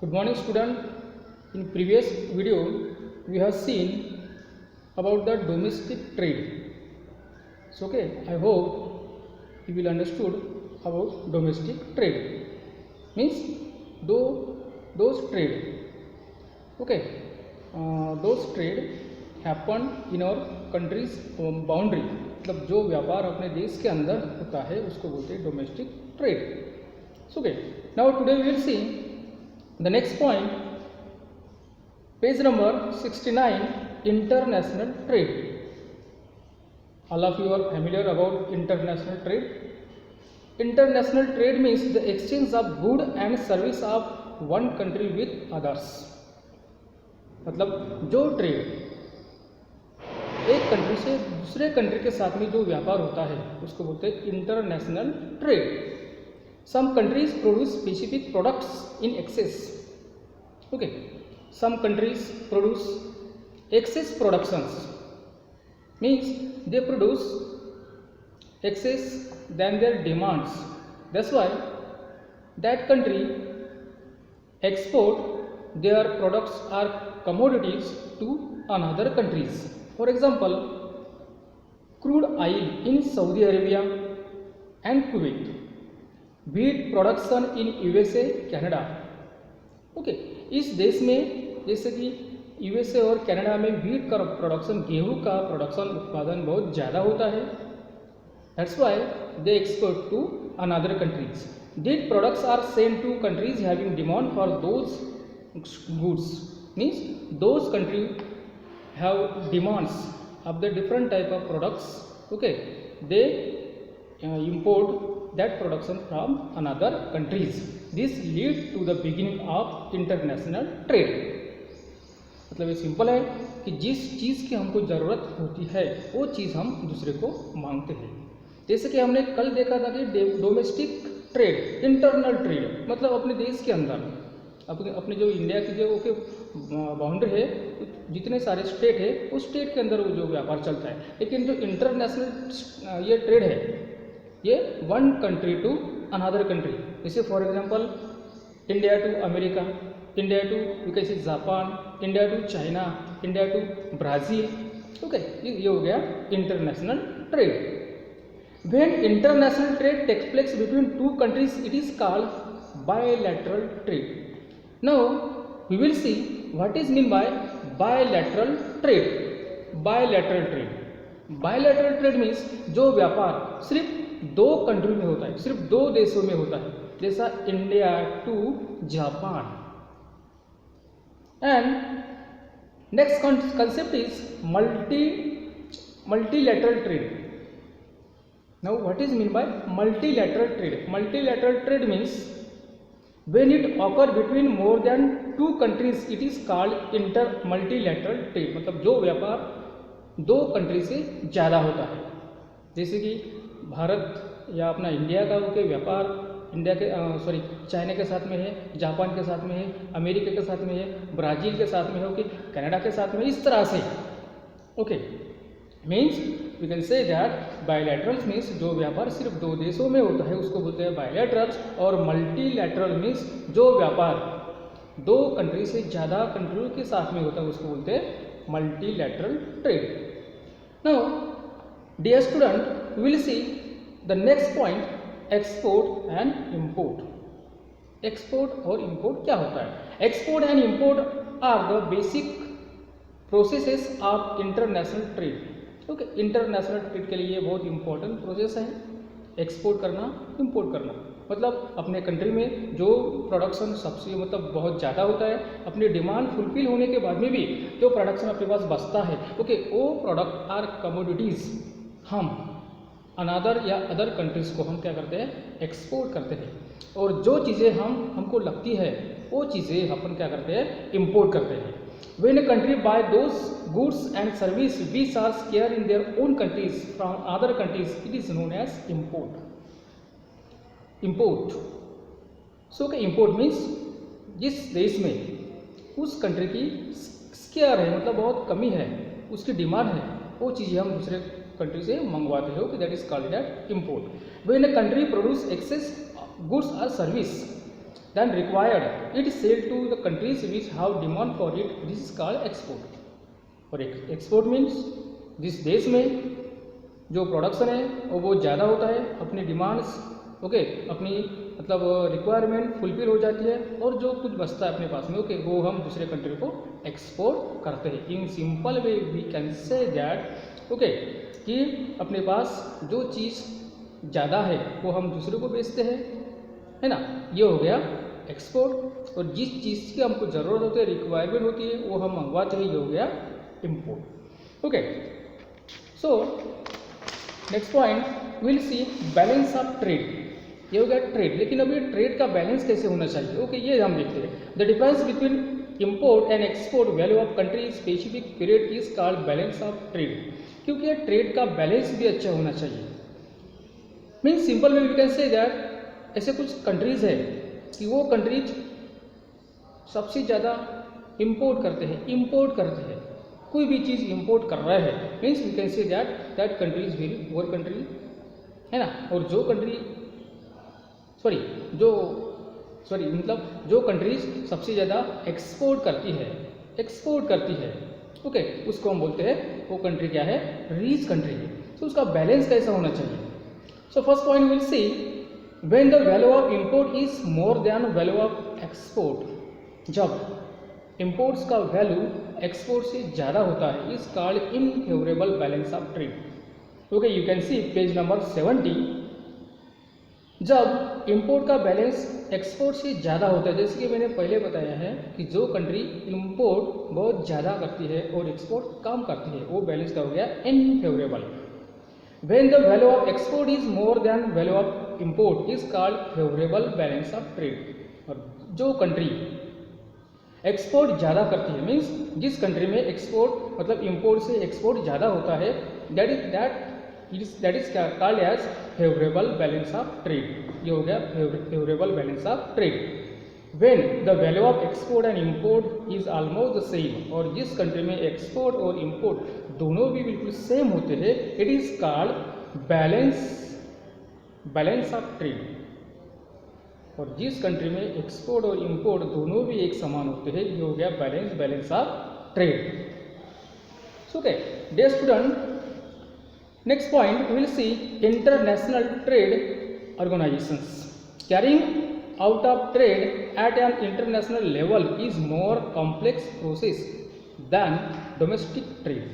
Good morning student. In previous video we have seen about the domestic trade. So okay, I hope you will understood about domestic trade. Means those trade. Okay, those trade happen in our country's boundary. मतलब जो व्यापार अपने देश के अंदर होता है उसको बोलते हैं domestic trade. So okay, now today we will see the next point, page number 69, international trade. All of you are familiar about international trade. International trade means the exchange of good and service of one country with others. मतलब जो trade एक country से दूसरे country के साथ में जो व्यापार होता है उसको बोलते हैं international trade. Some countries produce specific products in excess. Okay, some countries produce excess productions. Means they produce excess than their demands. That's why that country export their products or commodities to another countries. For example, crude oil in Saudi Arabia and Kuwait. Wheat production in USA Canada. Okay, इस देश में जैसे कि USA और Canada में wheat का production, गेहूं का प्रोडक्शन उत्पादन बहुत ज़्यादा होता है. That's why they export to another countries. These products are send to countries having demand for those goods. Means those country have demands of the different type of products. Okay, they import that production from another countries. This lead to the beginning of international trade. मतलब ये simple है कि जिस चीज़ की हमको ज़रूरत होती है वो चीज़ हम दूसरे को मांगते हैं. जैसे कि हमने कल देखा था कि डोमेस्टिक ट्रेड, इंटरनल ट्रेड मतलब अपने देश के अंदर अपने जो इंडिया की जो बाउंड्री है, जितने सारे स्टेट है उस स्टेट के अंदर वो जो व्यापार चलता है. लेकिन जो इंटरनेशनल ये ट्रेड है ये one country to another country. जैसे for example India to America, India to कैसे Japan, India to China, India to Brazil. Okay, ये हो गया international trade. When international trade takes place between two countries it is called bilateral trade. Now we will see what is mean by bilateral trade. Bilateral trade, bilateral trade means जो व्यापार सिर्फ दो country में होता है, सिर्फ दो देशों में होता है, जैसा India to Japan. And next concept is multilateral trade. Now what is mean by multilateral trade. Multilateral trade means when it occur between more than two countries it is called multilateral trade. मतलब जो व्यापार दो country से ज़्यादा होता है, जैसे कि भारत या अपना इंडिया का के व्यापार इंडिया के चाइना के साथ में है, जापान के साथ में है, अमेरिका के साथ में है, ब्राज़ील के साथ में है, ओके, कनाडा के साथ में, इस तरह से. Okay, means we can say that bilaterals means जो व्यापार सिर्फ दो देशों में होता है उसको बोलते हैं बायलैटरल्स. और मल्टीलैटरल मीन्स जो व्यापार दो कंट्री से ज़्यादा कंट्रियों के साथ में होता है उसको बोलते हैं multilateral trade. Now dear student, we will see the next point, export and import. Export और इंपोर्ट क्या होता है? Export and import are the basic processes of international trade. Okay, international trade के लिए ये बहुत इंपॉर्टेंट प्रोसेस है. Export करना, इंपोर्ट करना मतलब अपने कंट्री में जो प्रोडक्शन सबसे मतलब बहुत ज़्यादा होता है, अपनी डिमांड फुलफिल होने के बाद में भी जो प्रोडक्शन अपने पास बचता है, ओके, वो प्रोडक्ट आर कमोडिटीज़ हम अनदर या अदर कंट्रीज़ को हम क्या करते हैं, एक्सपोर्ट करते हैं. और जो चीज़ें हमको लगती है वो चीज़ें अपन क्या करते हैं, इंपोर्ट करते हैं. When a country buy those goods and service which are scarce in their own countries from other countries it is known as import. Import. So के इंपोर्ट मीन्स जिस देश में उस कंट्री की स्केयर है मतलब बहुत कमी है, उसकी डिमांड है, वो चीज़ें हम दूसरे कंट्री से मंगवाते हो कि that is called that import. When a country produce excess goods और service than required, it is sold to the countries which have demand for it. This is called export. और एक्सपोर्ट मीन्स जिस देश में जो production है वो ज़्यादा होता है, अपनी डिमांड्स ओके अपनी मतलब रिक्वायरमेंट फुलफिल हो जाती है, और जो कुछ बचता है अपने पास में ओके वो हम दूसरे कंट्री को एक्सपोर्ट करते हैं. In simple way we can say that okay कि अपने पास जो चीज़ ज़्यादा है वो हम दूसरे को बेचते हैं, है ना. ये हो गया एक्सपोर्ट. और जिस चीज़ की हमको ज़रूरत होती है, रिक्वायरमेंट होती है, वो हम मंगवाते हैं, ये हो गया import. Okay so next point will C balance of trade. ये हो गया ट्रेड. लेकिन अभी ट्रेड का बैलेंस कैसे होना चाहिए ओके ये हम देखते हैं. The difference between import and export value of country specific period is called balance of trade. क्योंकि ट्रेड का बैलेंस भी अच्छा होना चाहिए. Means simple way we can say that ऐसे कुछ कंट्रीज है कि वो कंट्रीज सबसे ज़्यादा इम्पोर्ट करते हैं, कोई भी चीज़ इंपोर्ट कर रहा है, means we can say that country is very poor country, है ना. और जो कंट्री मतलब जो कंट्रीज सबसे ज़्यादा एक्सपोर्ट करती है ओके उसको हम बोलते हैं वो कंट्री क्या है, रिच कंट्री है. तो उसका बैलेंस कैसा होना चाहिए. So first point will see when the value of import is more than value of export. जब इंपोर्ट्स का वैल्यू एक्सपोर्ट से ज़्यादा होता है is called unfavourable balance of trade. Okay you can see page number 70. जब import का balance export से ज़्यादा होता है, जैसे कि मैंने पहले बताया है कि जो कंट्री इंपोर्ट बहुत ज़्यादा करती है और एक्सपोर्ट कम करती है वो बैलेंस का हो गया unfavourable. When the value of export is more than value of import is called favourable balance of trade. और जो कंट्री एक्सपोर्ट ज़्यादा करती है, मीन्स जिस कंट्री में एक्सपोर्ट मतलब इंपोर्ट से एक्सपोर्ट ज़्यादा होता है, that is called as favourable balance of trade. ये हो गया favourable balance of trade. When the value of export and import is almost the same, और जिस कंट्री में एक्सपोर्ट और इंपोर्ट दोनों भी बिल्कुल सेम होते हैं, it is called balance of trade. और जिस कंट्री में एक्सपोर्ट और इंपोर्ट दोनों भी एक समान होते हैं, ये हो गया balance of trade. Okay dear student, next point will see international trade organisations. Carrying out of trade at an international level is more complex process than domestic trade.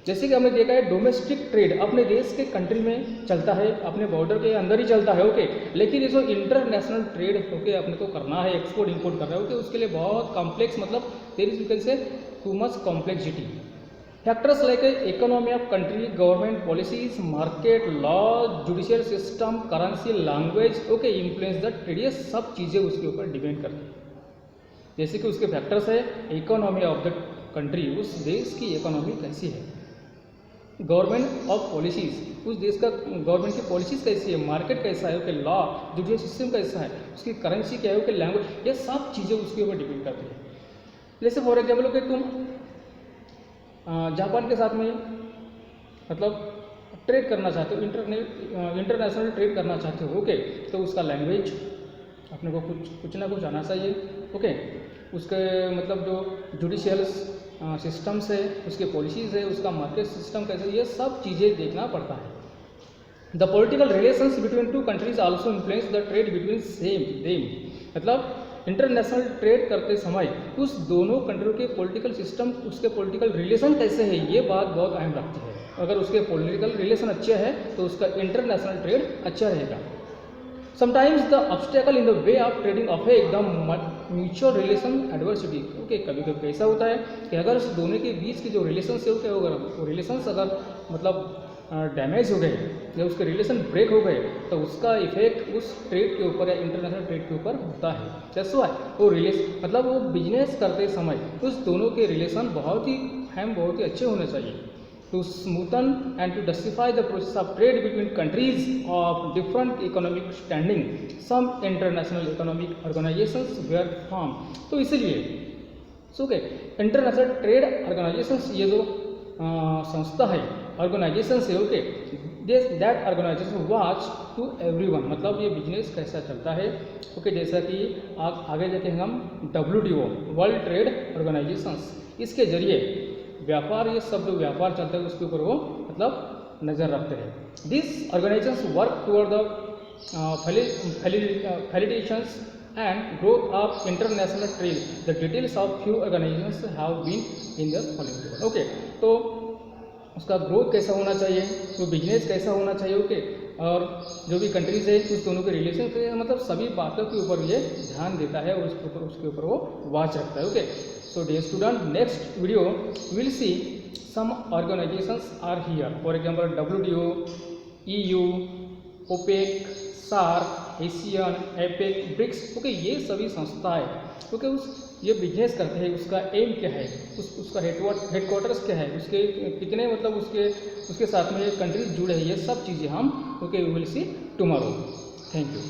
जैसे कि हमने देखा है डोमेस्टिक ट्रेड अपने देश के कंट्री में चलता है, अपने बॉर्डर के अंदर ही चलता है ओके. लेकिन ये जो इंटरनेशनल ट्रेड ओके अपने को करना है, एक्सपोर्ट इंपोर्ट कर रहा है ओके, उसके लिए बहुत कॉम्प्लेक्स मतलब there is you can say too much complexity. Factors like economy of country, government policies, market law, judicial system, currency, language okay influence the trade. ये सब चीज़ें उसके ऊपर डिपेंड करती है. जैसे कि उसके फैक्टर्स है इकोनॉमी ऑफ द कंट्री, उस देश की इकोनॉमी कैसी है, गवर्नमेंट ऑफ पॉलिसीज उस देश का गवर्नमेंट की पॉलिसीज कैसी है, मार्केट कैसा है ओके, लॉ जुडिशियल सिस्टम कैसा है, उसकी करेंसी क्या है ओके, लैंग्वेज, ये सब चीज़ें उसके ऊपर डिपेंड करती है. जैसे फॉर एग्जाम्पल ओके तुम जापान के साथ में मतलब ट्रेड करना चाहते हो, इंटरनेशनल ट्रेड करना चाहते हो ओके, तो उसका लैंग्वेज अपने को कुछ ना कुछ आना चाहिए ओके. उसके मतलब जो जुडिशियल सिस्टम्स है, उसके पॉलिसीज़ है, उसका मार्केट सिस्टम कैसे, ये सब चीज़ें देखना पड़ता है. The political relations between two countries also influence the trade between them. मतलब इंटरनेशनल ट्रेड करते समय उस दोनों कंट्रियों के पॉलिटिकल सिस्टम, उसके पॉलिटिकल रिलेशन कैसे है, ये बात बहुत अहम रखती है. अगर उसके पॉलिटिकल रिलेशन अच्छे हैं तो उसका इंटरनेशनल ट्रेड अच्छा रहेगा. Sometimes the obstacle in the way of trading affect the mutual relation adversity okay. कभी कभी ऐसा होता है कि अगर उस दोनों के बीच के जो रिलेशंस है वो रिलेशंस अगर मतलब डैमेज हो गए या उसके रिलेशन ब्रेक हो गए तो उसका इफेक्ट उस ट्रेड के ऊपर या इंटरनेशनल ट्रेड के ऊपर होता है. जैसे वो मतलब वो बिजनेस करते समय उस दोनों के रिलेशन बहुत ही अच्छे होने चाहिए. To smoothen and to justify the process of trade between countries of different economic standing some international economic organisations were form. तो इसलिए ओके इंटरनेशनल ट्रेड ऑर्गेनाइजेशंस ये जो संस्था है, ऑर्गेनाइजेशंस है okay, that organisation watch to everyone, मतलब ये business कैसा चलता है। ओके, जैसा कि आगे जाके हम WTO वर्ल्ड ट्रेड ऑर्गेनाइजेशंस, इसके जरिए व्यापार, ये सब जो व्यापार चलता है उसके ऊपर वो मतलब नज़र रखते हैं। This organisations work toward the facilitations and growth of international trade. The details of few organizations have been in the following table. Okay, तो उसका ग्रोथ कैसा होना चाहिए, तो बिजनेस कैसा होना चाहिए, ओके, और जो भी कंट्रीज है उस दोनों के रिलेशन पे, मतलब सभी बातों के ऊपर ये ध्यान देता है और उसके ऊपर वो वॉच रखता है। Okay, so dear student, next video will see some organisations are here, for example WTO, EU, OPEC, SAARC, ASEAN, APEC, BRICS. Okay, ये सभी संस्थाएं, ओके, ये बिजनेस करते हैं, उसका एम क्या है, उसका हेडक्वार्टर्स क्या है, उसके कितने मतलब उसके साथ में कंट्रीज जुड़े हैं, ये सब चीज़ें हम okay will see tomorrow. Thank you.